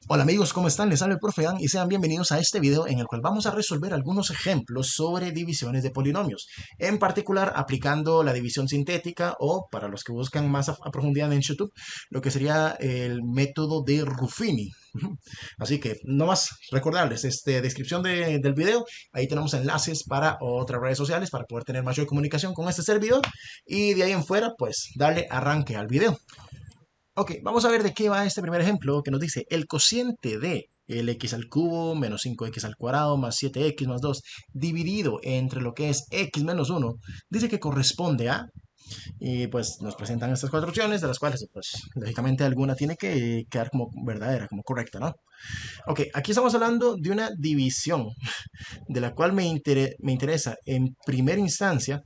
Hola amigos, ¿cómo están? Les habla el profe Dan y sean bienvenidos a este video en el cual vamos a resolver algunos ejemplos sobre divisiones de polinomios, en particular aplicando la división sintética o, para los que buscan más a profundidad en YouTube, lo que sería el método de Ruffini. Así que, no más recordarles, descripción del video, ahí tenemos enlaces para otras redes sociales para poder tener mayor comunicación con este servidor y de ahí en fuera, pues, darle arranque al video. Ok, vamos a ver de qué va este primer ejemplo que nos dice el cociente de el x al cubo menos 5x al cuadrado más 7x más 2 dividido entre lo que es x menos 1, dice que corresponde a, y pues nos presentan estas cuatro opciones de las cuales pues lógicamente alguna tiene que quedar como verdadera, como correcta, ¿no? Ok, aquí estamos hablando de una división de la cual me interesa en primera instancia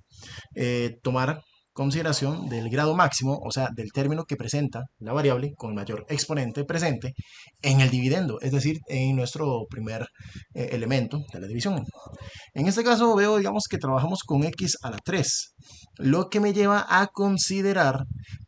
tomar consideración del grado máximo, o sea, del término que presenta la variable con mayor exponente presente en el dividendo, es decir, en nuestro primer elemento de la división. En este caso veo, digamos, que trabajamos con x a la 3, lo que me lleva a considerar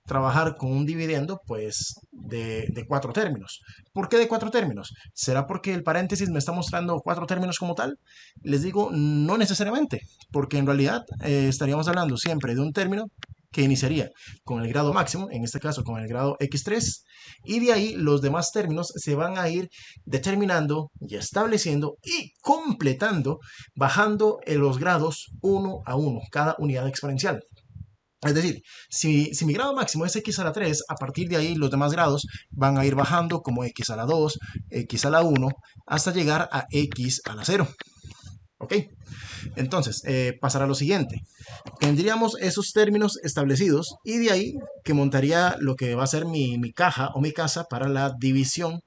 trabajar con un dividendo, pues, de cuatro términos. ¿Por qué de cuatro términos? ¿Será porque el paréntesis me está mostrando cuatro términos como tal? Les digo, no necesariamente, porque en realidad estaríamos hablando siempre de un término que iniciaría con el grado máximo, en este caso con el grado x3, y de ahí los demás términos se van a ir determinando y estableciendo y completando, bajando en los grados uno a uno, cada unidad exponencial. Es decir, si mi grado máximo es x a la 3, a partir de ahí los demás grados van a ir bajando como x a la 2, x a la 1, hasta llegar a x a la 0. ¿Ok? Entonces, pasará a lo siguiente. Tendríamos esos términos establecidos y de ahí que montaría lo que va a ser mi caja o mi casa para la división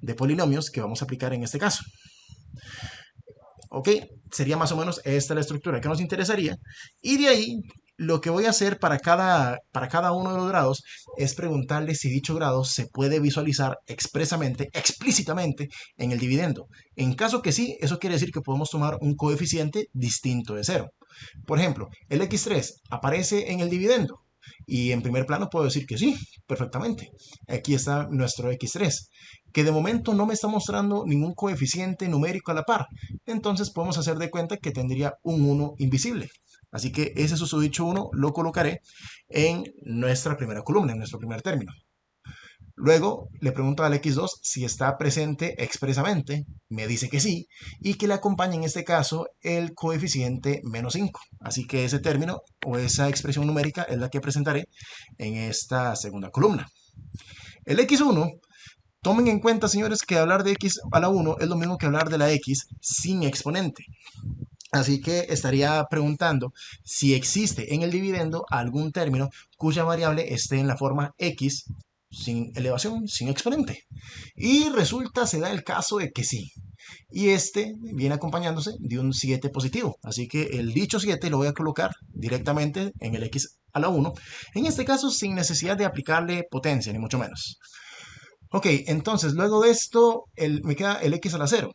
de polinomios que vamos a aplicar en este caso. ¿Ok? Sería más o menos esta la estructura que nos interesaría. Y de ahí, lo que voy a hacer para cada uno de los grados es preguntarle si dicho grado se puede visualizar expresamente, explícitamente en el dividendo. En caso que sí, eso quiere decir que podemos tomar un coeficiente distinto de cero. Por ejemplo, el x3 aparece en el dividendo. Y en primer plano puedo decir que sí, perfectamente. Aquí está nuestro x3, que de momento no me está mostrando ningún coeficiente numérico a la par. Entonces podemos hacer de cuenta que tendría un 1 invisible. Así que ese susodicho 1 lo colocaré en nuestra primera columna, en nuestro primer término. Luego le pregunto al x2 si está presente expresamente, me dice que sí, y que le acompaña en este caso el coeficiente menos 5. Así que ese término o esa expresión numérica es la que presentaré en esta segunda columna. El x1, tomen en cuenta, señores, que hablar de x a la 1 es lo mismo que hablar de la x sin exponente. Así que estaría preguntando si existe en el dividendo algún término cuya variable esté en la forma x sin elevación, sin exponente. Y resulta, se da el caso de que sí. Y este viene acompañándose de un 7 positivo. Así que el dicho 7 lo voy a colocar directamente en el x a la 1. En este caso sin necesidad de aplicarle potencia, ni mucho menos. Ok, entonces luego de esto me queda el x a la 0.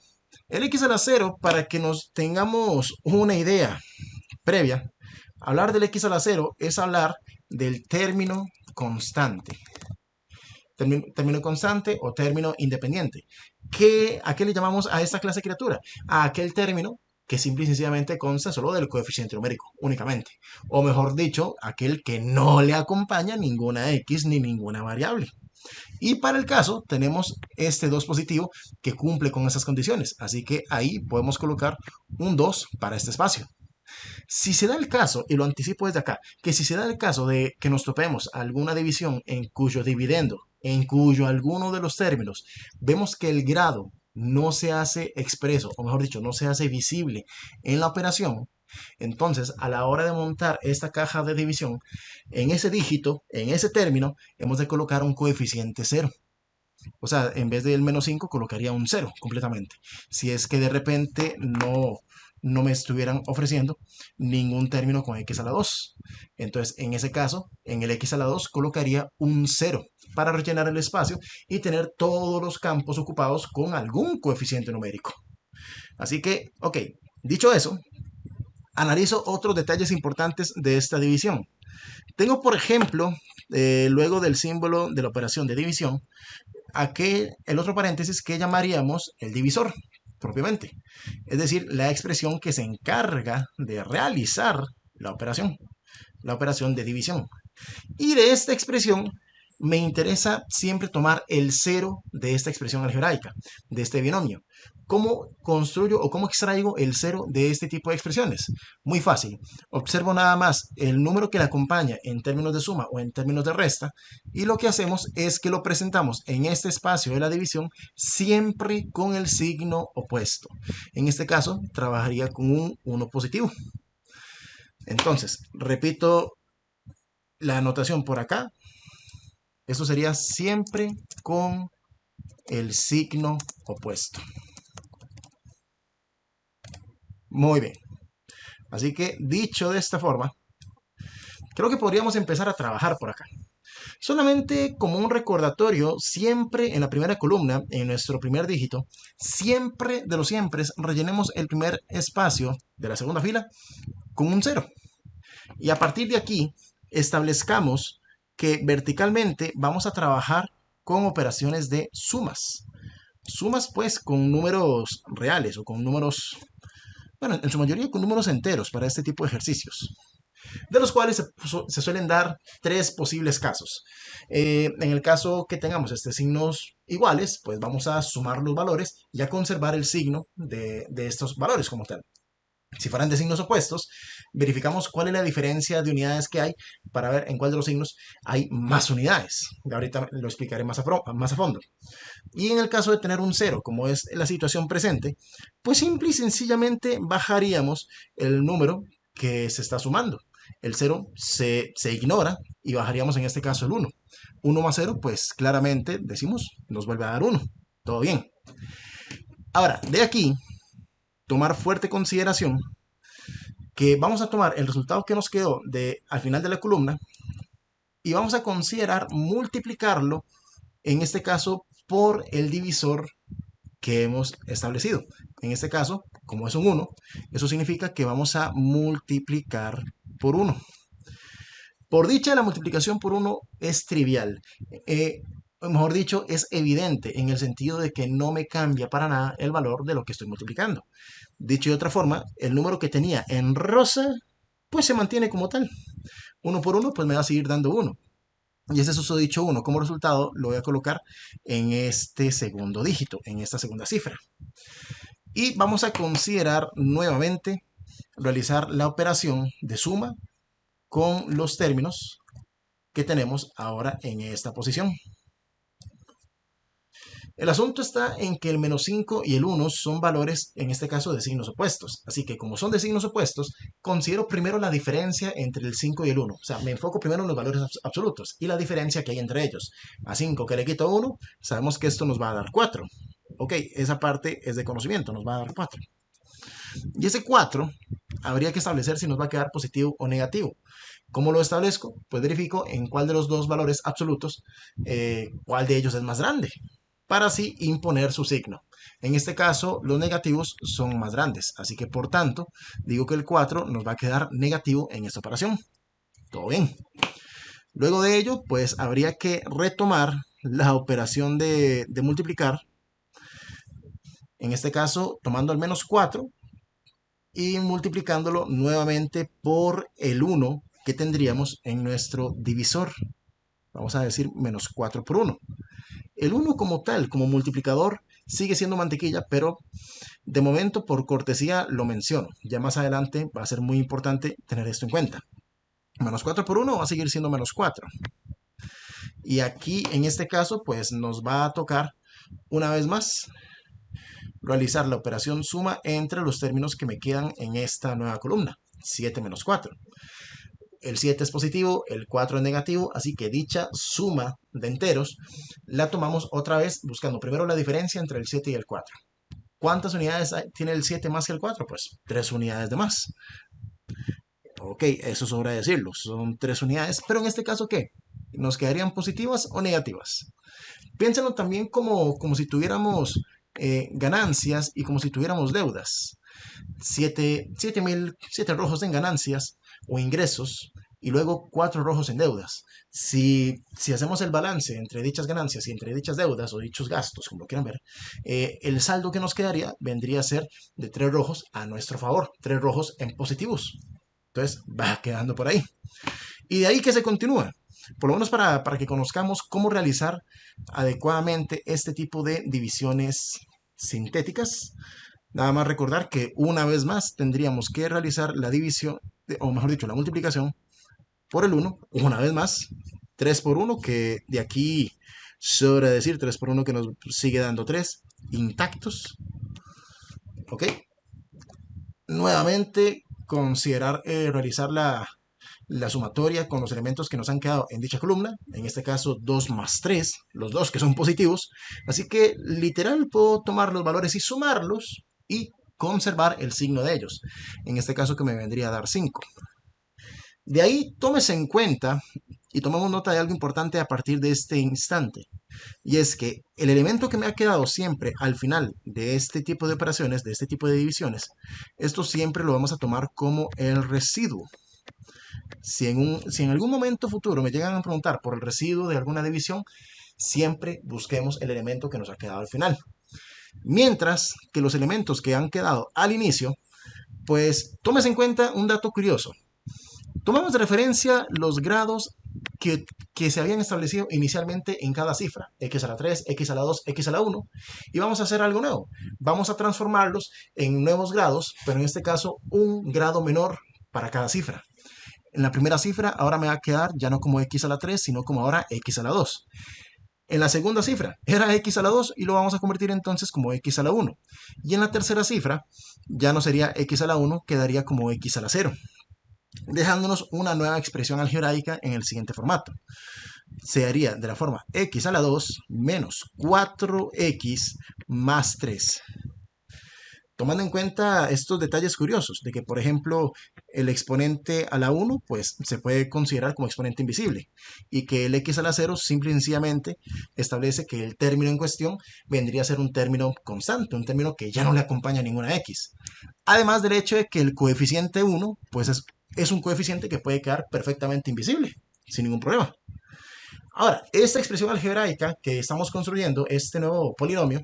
El x a la 0, para que nos tengamos una idea previa, hablar del x a la 0 es hablar del término constante. Término constante o término independiente. ¿A qué le llamamos a esta clase de criatura? A aquel término que simple y sencillamente consta solo del coeficiente numérico, únicamente. O mejor dicho, aquel que no le acompaña ninguna x ni ninguna variable. Y para el caso tenemos este 2 positivo que cumple con esas condiciones. Así que ahí podemos colocar un 2 para este espacio. Si se da el caso, y lo anticipo desde acá, que si se da el caso de que nos topemos alguna división en cuyo dividendo, en cuyo alguno de los términos, vemos que el grado no se hace expreso, o mejor dicho, no se hace visible en la operación, entonces a la hora de montar esta caja de división, en ese dígito, en ese término, hemos de colocar un coeficiente 0. O sea, en vez del menos 5 colocaría un 0 completamente. Si es que de repente no me estuvieran ofreciendo ningún término con x a la 2. Entonces, en ese caso, en el x a la 2 colocaría un 0 para rellenar el espacio y tener todos los campos ocupados con algún coeficiente numérico. Así que, ok, dicho eso, analizo otros detalles importantes de esta división. Tengo, por ejemplo, luego del símbolo de la operación de división, el otro paréntesis que llamaríamos el divisor, propiamente. Es decir, la expresión que se encarga de realizar la operación de división. Y de esta expresión me interesa siempre tomar el cero de esta expresión algebraica, de este binomio. ¿Cómo construyo o cómo extraigo el cero de este tipo de expresiones? Muy fácil. Observo nada más el número que le acompaña en términos de suma o en términos de resta y lo que hacemos es que lo presentamos en este espacio de la división siempre con el signo opuesto. En este caso, trabajaría con un 1 positivo. Entonces, repito la anotación por acá. Esto sería siempre con el signo opuesto. Muy bien. Así que dicho de esta forma, creo que podríamos empezar a trabajar por acá. Solamente como un recordatorio, siempre en la primera columna, en nuestro primer dígito, siempre de los siempre rellenemos el primer espacio de la segunda fila con un 0. Y a partir de aquí establezcamos que verticalmente vamos a trabajar con operaciones de sumas. Sumas pues con números reales o con números, bueno, en su mayoría con números enteros para este tipo de ejercicios, de los cuales se suelen dar tres posibles casos. En el caso que tengamos signos iguales, pues vamos a sumar los valores y a conservar el signo de estos valores como tal. Si fueran de signos opuestos, verificamos cuál es la diferencia de unidades que hay para ver en cuál de los signos hay más unidades. Ahorita lo explicaré más a fondo. Y en el caso de tener un 0, como es la situación presente, pues simple y sencillamente bajaríamos el número que se está sumando. El 0 se ignora y bajaríamos en este caso el 1. 1 más 0, pues claramente decimos, nos vuelve a dar 1. Todo bien. Ahora, de aquí tomar fuerte consideración que vamos a tomar el resultado que nos quedó al final de la columna y vamos a considerar multiplicarlo, en este caso, por el divisor que hemos establecido. En este caso, como es un 1, eso significa que vamos a multiplicar por 1. Por dicha, la multiplicación por 1 es trivial. Mejor dicho, es evidente en el sentido de que no me cambia para nada el valor de lo que estoy multiplicando. Dicho de otra forma, el número que tenía en rosa, pues se mantiene como tal. 1 por 1, pues me va a seguir dando 1. Y ese susodicho 1 como resultado lo voy a colocar en este segundo dígito, en esta segunda cifra. Y vamos a considerar nuevamente realizar la operación de suma con los términos que tenemos ahora en esta posición. El asunto está en que el menos 5 y el 1 son valores, en este caso, de signos opuestos. Así que como son de signos opuestos, considero primero la diferencia entre el 5 y el 1. O sea, me enfoco primero en los valores absolutos y la diferencia que hay entre ellos. A 5 que le quito 1, sabemos que esto nos va a dar 4. Ok, esa parte es de conocimiento, nos va a dar 4. Y ese 4 habría que establecer si nos va a quedar positivo o negativo. ¿Cómo lo establezco? Pues verifico en cuál de los dos valores absolutos, cuál de ellos es más grande, para así imponer su signo. En este caso, los negativos son más grandes, así que por tanto, digo que el 4 nos va a quedar negativo en esta operación. Todo bien. Luego de ello, pues habría que retomar la operación de multiplicar, en este caso tomando al menos 4 y multiplicándolo nuevamente por el 1 que tendríamos en nuestro divisor. Vamos a decir menos 4 por 1. El 1 como tal, como multiplicador, sigue siendo mantequilla, pero de momento por cortesía lo menciono. Ya más adelante va a ser muy importante tener esto en cuenta. Menos 4 por 1 va a seguir siendo menos 4. Y aquí en este caso pues nos va a tocar una vez más realizar la operación suma entre los términos que me quedan en esta nueva columna. 7 menos 4. El 7 es positivo, el 4 es negativo, así que dicha suma de enteros la tomamos otra vez buscando primero la diferencia entre el 7 y el 4. ¿Cuántas unidades tiene el 7 más que el 4? Pues 3 unidades de más. Ok, eso sobra decirlo, son 3 unidades, pero en este caso, ¿qué? ¿Nos quedarían positivas o negativas? Piénsenlo también como si tuviéramos ganancias y como si tuviéramos deudas. 7 rojos en ganancias o ingresos y luego 4 rojos en deudas. Si hacemos el balance entre dichas ganancias y entre dichas deudas o dichos gastos, como lo quieran ver, el saldo que nos quedaría vendría a ser de 3 rojos a nuestro favor, 3 rojos en positivos. Entonces va quedando por ahí. Y de ahí que se continúa, por lo menos para que conozcamos cómo realizar adecuadamente este tipo de divisiones sintéticas. Nada más recordar que una vez más tendríamos que realizar la división, o mejor dicho, la multiplicación por el 1, una vez más, 3 por 1, que de aquí sobra decir 3 por 1 que nos sigue dando 3 intactos. ¿Ok? Nuevamente, considerar realizar la sumatoria con los elementos que nos han quedado en dicha columna, en este caso 2 más 3, los dos que son positivos, así que literal puedo tomar los valores y sumarlos y conservar el signo de ellos, en este caso que me vendría a dar 5. De ahí tómese en cuenta y tomemos nota de algo importante a partir de este instante, y es que el elemento que me ha quedado siempre al final de este tipo de operaciones, de este tipo de divisiones, esto siempre lo vamos a tomar como el residuo. Si en algún momento futuro me llegan a preguntar por el residuo de alguna división, siempre busquemos el elemento que nos ha quedado al final. Mientras que los elementos que han quedado al inicio, pues tómese en cuenta un dato curioso. Tomamos de referencia los grados que se habían establecido inicialmente en cada cifra, x a la 3, x a la 2, x a la 1, y vamos a hacer algo nuevo. Vamos a transformarlos en nuevos grados, pero en este caso un grado menor para cada cifra. En la primera cifra ahora me va a quedar ya no como x a la 3, sino como ahora x a la 2. En la segunda cifra era x a la 2 y lo vamos a convertir entonces como x a la 1. Y en la tercera cifra ya no sería x a la 1, quedaría como x a la 0, dejándonos una nueva expresión algebraica en el siguiente formato. Se haría de la forma x a la 2 menos 4x más 3. Tomando en cuenta estos detalles curiosos, de que por ejemplo el exponente a la 1 pues se puede considerar como exponente invisible, y que el x a la 0 simple y sencillamente establece que el término en cuestión vendría a ser un término constante, un término que ya no le acompaña ninguna x. Además del hecho de que el coeficiente 1 pues es un coeficiente que puede quedar perfectamente invisible, sin ningún problema. Ahora, esta expresión algebraica que estamos construyendo, este nuevo polinomio,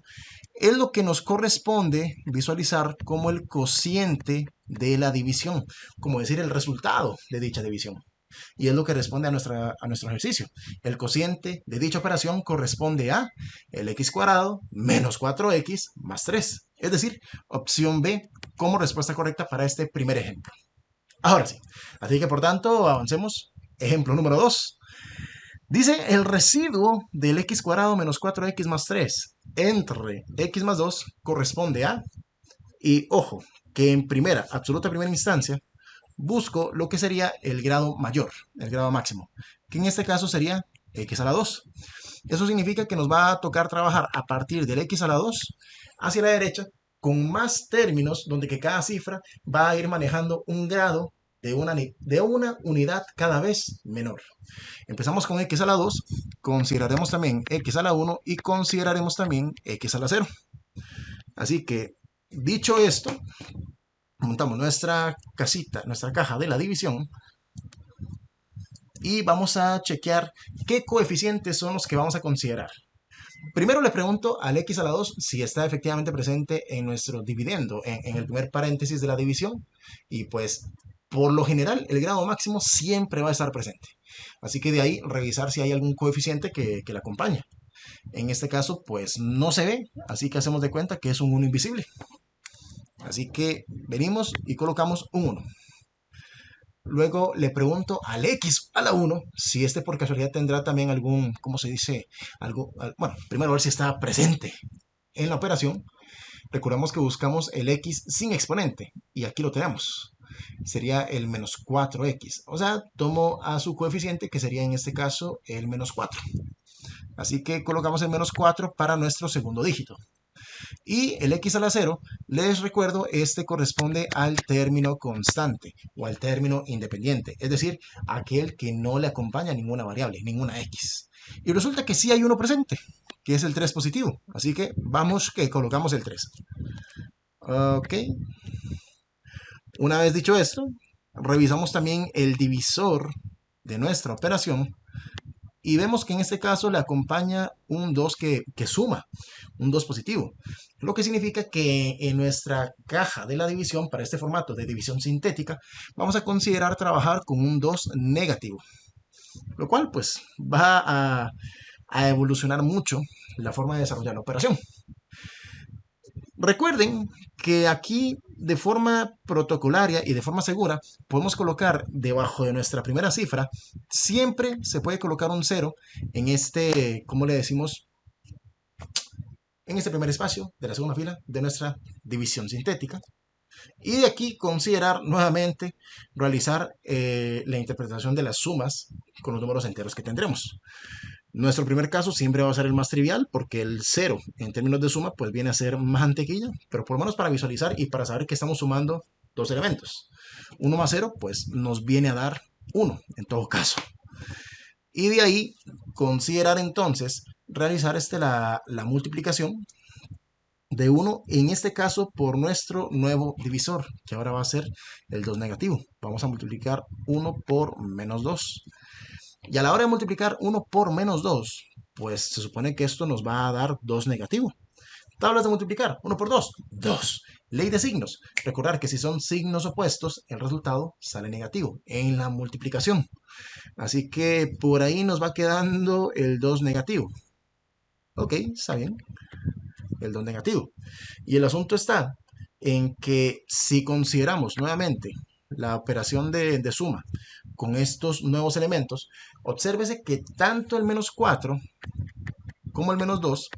es lo que nos corresponde visualizar como el cociente de la división, como decir el resultado de dicha división. Y es lo que responde a nuestro ejercicio. El cociente de dicha operación corresponde a el x cuadrado menos 4x más 3. Es decir, opción B como respuesta correcta para este primer ejemplo. Ahora sí, así que por tanto avancemos. Ejemplo número 2. Dice el residuo del x cuadrado menos 4x más 3 entre x más 2 corresponde a, y ojo, que en absoluta primera instancia, busco lo que sería el grado mayor, el grado máximo, que en este caso sería x a la 2. Eso significa que nos va a tocar trabajar a partir del x a la 2 hacia la derecha con más términos donde que cada cifra va a ir manejando un grado de una unidad cada vez menor. Empezamos con x a la 2, consideraremos también x a la 1 y consideraremos también x a la 0. Así que, dicho esto, montamos nuestra casita, nuestra caja de la división y vamos a chequear qué coeficientes son los que vamos a considerar. Primero le pregunto al x a la 2 si está efectivamente presente en nuestro dividendo, en el primer paréntesis de la división, y pues por lo general el grado máximo siempre va a estar presente. Así que de ahí revisar si hay algún coeficiente que la acompaña. En este caso pues no se ve, así que hacemos de cuenta que es un 1 invisible. Así que venimos y colocamos un 1. Luego le pregunto al x a la 1 si este por casualidad tendrá también algún, ¿cómo se dice? Bueno, primero a ver si está presente en la operación. Recordemos que buscamos el x sin exponente y aquí lo tenemos. Sería el menos 4x. O sea, tomo a su coeficiente que sería en este caso el menos 4. Así que colocamos el menos 4 para nuestro segundo dígito. Y el x a la 0, les recuerdo, este corresponde al término constante o al término independiente, es decir, aquel que no le acompaña ninguna variable, ninguna x. Y resulta que sí hay uno presente, que es el 3 positivo, así que vamos que colocamos el 3. Ok. Una vez dicho esto, revisamos también el divisor de nuestra operación y vemos que en este caso le acompaña un 2 que suma, un 2 positivo. Lo que significa que en nuestra caja de la división, para este formato de división sintética, vamos a considerar trabajar con un 2 negativo. Lo cual pues va a evolucionar mucho la forma de desarrollar la operación. Recuerden que aquí de forma protocolaria y de forma segura podemos colocar debajo de nuestra primera cifra, siempre se puede colocar un 0 en este, ¿cómo le decimos? En este primer espacio de la segunda fila de nuestra división sintética. Y de aquí considerar nuevamente realizar la interpretación de las sumas con los números enteros que tendremos. Nuestro primer caso siempre va a ser el más trivial porque el 0 en términos de suma pues viene a ser mantequilla, pero por lo menos para visualizar y para saber que estamos sumando dos elementos. 1 más 0 pues nos viene a dar 1 en todo caso. Y de ahí considerar entonces realizar la multiplicación de 1, en este caso por nuestro nuevo divisor, que ahora va a ser el 2 negativo. Vamos a multiplicar 1 por menos 2. Y a la hora de multiplicar 1 por menos 2, pues se supone que esto nos va a dar 2 negativo. Tablas de multiplicar, 1 por 2, 2. Ley de signos, recordar que si son signos opuestos, el resultado sale negativo en la multiplicación. Así que por ahí nos va quedando el 2 negativo. Ok, está bien, el 2 negativo. Y el asunto está en que si consideramos nuevamente la operación de suma con estos nuevos elementos, obsérvese que tanto el menos 4 como el menos 2,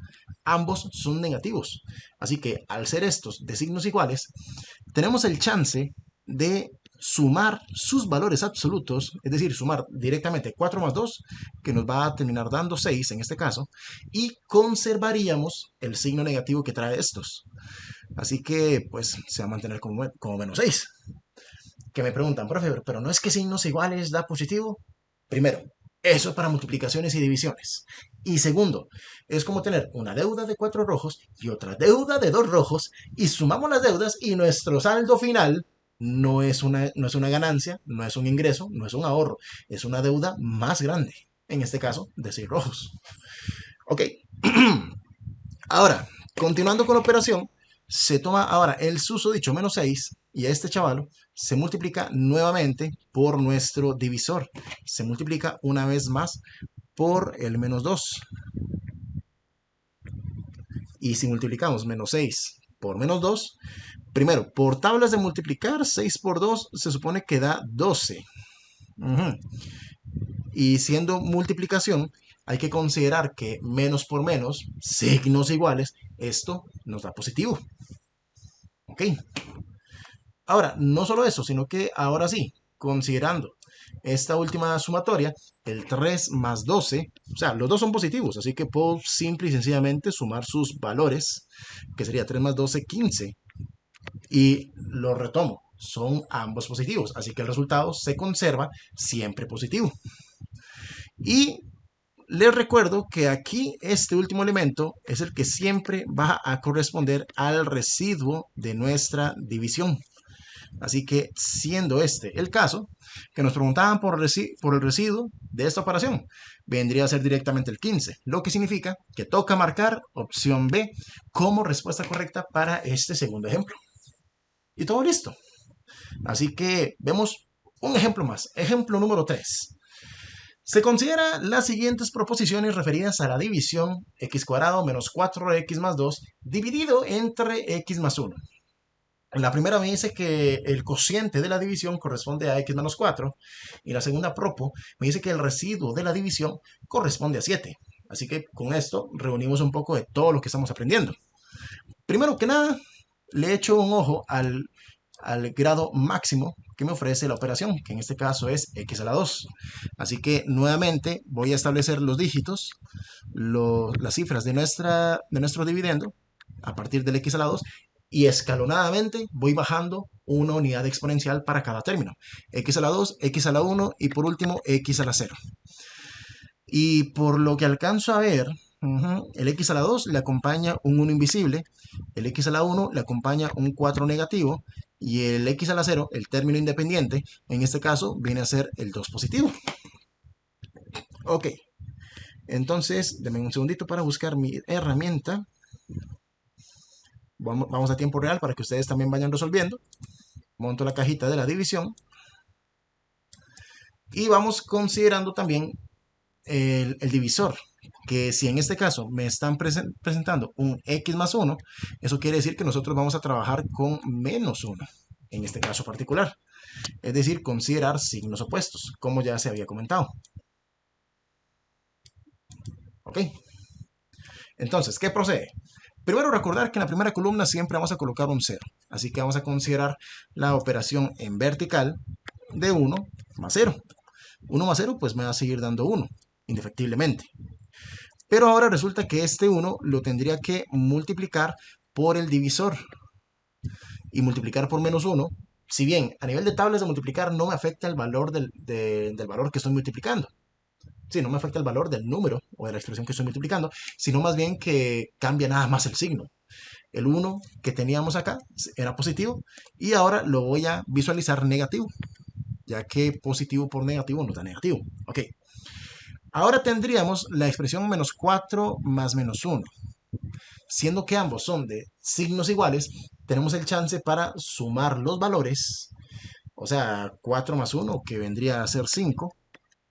ambos son negativos. Así que al ser estos de signos iguales, tenemos el chance de sumar sus valores absolutos, es decir, sumar directamente 4 más 2, que nos va a terminar dando 6 en este caso, y conservaríamos el signo negativo que trae estos. Así que, pues, se va a mantener como menos 6. Que me preguntan, profe, pero ¿no es que signos iguales da positivo? Primero, eso es para multiplicaciones y divisiones. Y segundo, es como tener una deuda de 4 rojos y otra deuda de 2 rojos y sumamos las deudas y nuestro saldo final no es una ganancia, no es un ingreso, no es un ahorro, es una deuda más grande. En este caso, de 6 rojos. Ok. Ahora, continuando con la operación, se toma ahora el susodicho menos 6 y a este chavalo se multiplica nuevamente por nuestro divisor. Se multiplica una vez más por el menos 2. Y si multiplicamos menos 6 por menos 2, primero, por tablas de multiplicar, 6 por 2 se supone que da 12. Y siendo multiplicación, hay que considerar que menos por menos, signos iguales, esto nos da positivo. Ok. Ahora, no solo eso, sino que ahora sí, considerando esta última sumatoria, el 3 más 12, o sea, los dos son positivos, así que puedo simple y sencillamente sumar sus valores, que sería 3 más 12, 15. Y lo retomo, son ambos positivos, así que el resultado se conserva siempre positivo. Y les recuerdo que aquí este último elemento es el que siempre va a corresponder al residuo de nuestra división. Así que siendo este el caso, que nos preguntaban por el residuo de esta operación, vendría a ser directamente el 15, lo que significa que toca marcar opción B como respuesta correcta para este segundo ejemplo. Y todo listo. Así que vemos un ejemplo más. Ejemplo número 3. Se considera las siguientes proposiciones referidas a la división x cuadrado menos 4x más 2 dividido entre x más 1. La primera me dice que el cociente de la división corresponde a x menos 4 y la segunda propo me dice que el residuo de la división corresponde a 7. Así que con esto reunimos un poco de todo lo que estamos aprendiendo. Primero que nada, le echo un ojo al grado máximo que me ofrece la operación, que en este caso es x a la 2. Así que nuevamente voy a establecer los dígitos, las cifras de nuestro dividendo a partir del x a la 2 y escalonadamente voy bajando una unidad exponencial para cada término. X a la 2, x a la 1 y por último x a la 0. Y por lo que alcanzo a ver, el x a la 2 le acompaña un 1 invisible, el x a la 1 le acompaña un 4 negativo y el x a la 0, el término independiente, en este caso viene a ser el 2 positivo. Ok, entonces denme un segundito para buscar mi herramienta. Vamos a tiempo real para que ustedes también vayan resolviendo. Monto la cajita de la división y vamos considerando también el divisor, que si en este caso me están presentando un x más 1, eso quiere decir que nosotros vamos a trabajar con menos 1, en este caso particular. Es decir, considerar signos opuestos, como ya se había comentado. ¿Ok? Entonces, ¿qué procede? Primero recordar que en la primera columna siempre vamos a colocar un 0. Así que vamos a considerar la operación en vertical de 1 más 0. 1 más 0 pues me va a seguir dando 1, indefectiblemente. Pero ahora resulta que este 1 lo tendría que multiplicar por el divisor. Y multiplicar por menos 1, si bien a nivel de tablas de multiplicar no me afecta el valor del valor que estoy multiplicando. Sí, no me afecta el valor del número o de la expresión que estoy multiplicando, sino más bien que cambia nada más el signo. El 1 que teníamos acá era positivo y ahora lo voy a visualizar negativo, ya que positivo por negativo no da negativo. Ok. Ahora tendríamos la expresión menos 4 más menos 1. Siendo que ambos son de signos iguales, tenemos el chance para sumar los valores, o sea, 4 más 1, que vendría a ser 5,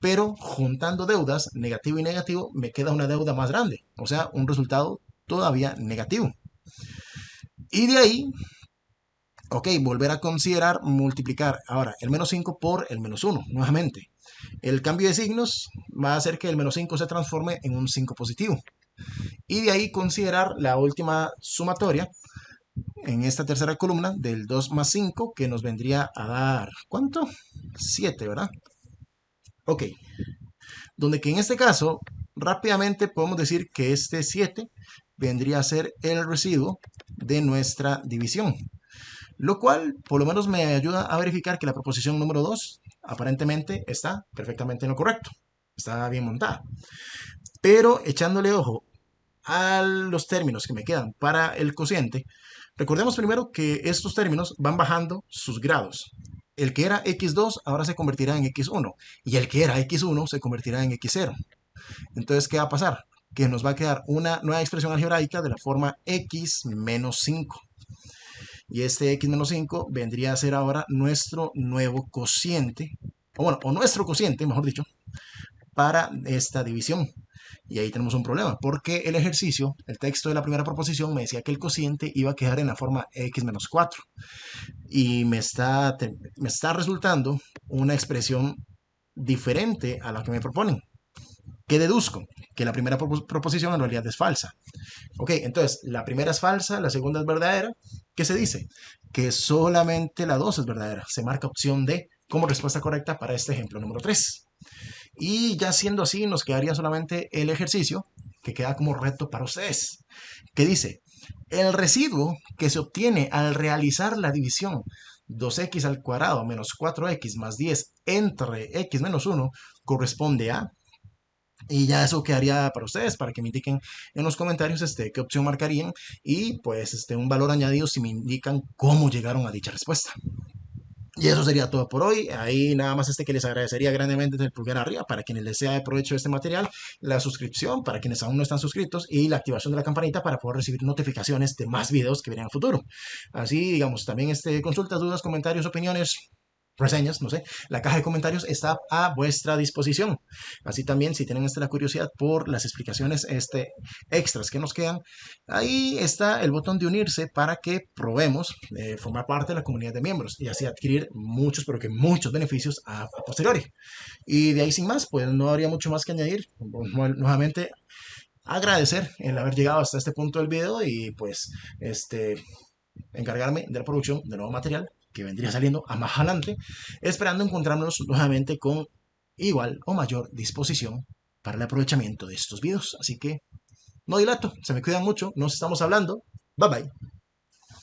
pero juntando deudas, negativo y negativo, me queda una deuda más grande, o sea, un resultado todavía negativo. Y de ahí, ok, volver a considerar multiplicar ahora el menos 5 por el menos 1, nuevamente. El cambio de signos va a hacer que el menos 5 se transforme en un 5 positivo. Y de ahí considerar la última sumatoria en esta tercera columna del 2 más 5, que nos vendría a dar, ¿cuánto? 7, ¿verdad? Ok, donde que en este caso rápidamente podemos decir que este 7 vendría a ser el residuo de nuestra división, lo cual por lo menos me ayuda a verificar que la proposición número 2 aparentemente está perfectamente en lo correcto, está bien montada. Pero echándole ojo a los términos que me quedan para el cociente, recordemos primero que estos términos van bajando sus grados. El que era x2 ahora se convertirá en x1 y el que era x1 se convertirá en x0. Entonces, ¿qué va a pasar? Que nos va a quedar una nueva expresión algebraica de la forma x menos 5. Y este x menos 5 vendría a ser ahora nuestro nuevo cociente, o bueno, o nuestro cociente, mejor dicho, para esta división. Y ahí tenemos un problema, porque el ejercicio, el texto de la primera proposición me decía que el cociente iba a quedar en la forma x menos 4. Y me está resultando una expresión diferente a la que me proponen. ¿Qué deduzco? Que la primera proposición en realidad es falsa. Ok, entonces la primera es falsa, la segunda es verdadera. ¿Qué se dice? Que solamente la 2 es verdadera. Se marca opción D como respuesta correcta para este ejemplo número 3. Y ya siendo así, nos quedaría solamente el ejercicio, que queda como reto para ustedes, que dice, el residuo que se obtiene al realizar la división 2x al cuadrado menos 4x más 10 entre x menos 1 corresponde a... Y ya eso quedaría para ustedes, para que me indiquen en los comentarios qué opción marcarían y pues un valor añadido si me indican cómo llegaron a dicha respuesta. Y eso sería todo por hoy. Ahí nada más que les agradecería grandemente el pulgar arriba para quienes les sea de provecho este material, la suscripción para quienes aún no están suscritos y la activación de la campanita para poder recibir notificaciones de más videos que vienen a futuro. Así, digamos, también consultas, dudas, comentarios, opiniones, reseñas, no sé, la caja de comentarios está a vuestra disposición. Así también, si tienen la curiosidad por las explicaciones extras que nos quedan, ahí está el botón de unirse para que probemos formar parte de la comunidad de miembros y así adquirir muchos, pero que muchos beneficios a posteriori. Y de ahí sin más, pues no habría mucho más que añadir. Nuevamente, agradecer el haber llegado hasta este punto del video y pues encargarme de la producción de nuevo material que vendría saliendo a más adelante, esperando encontrarnos nuevamente con igual o mayor disposición para el aprovechamiento de estos videos. Así que no dilato, se me cuidan mucho, nos estamos hablando. Bye bye.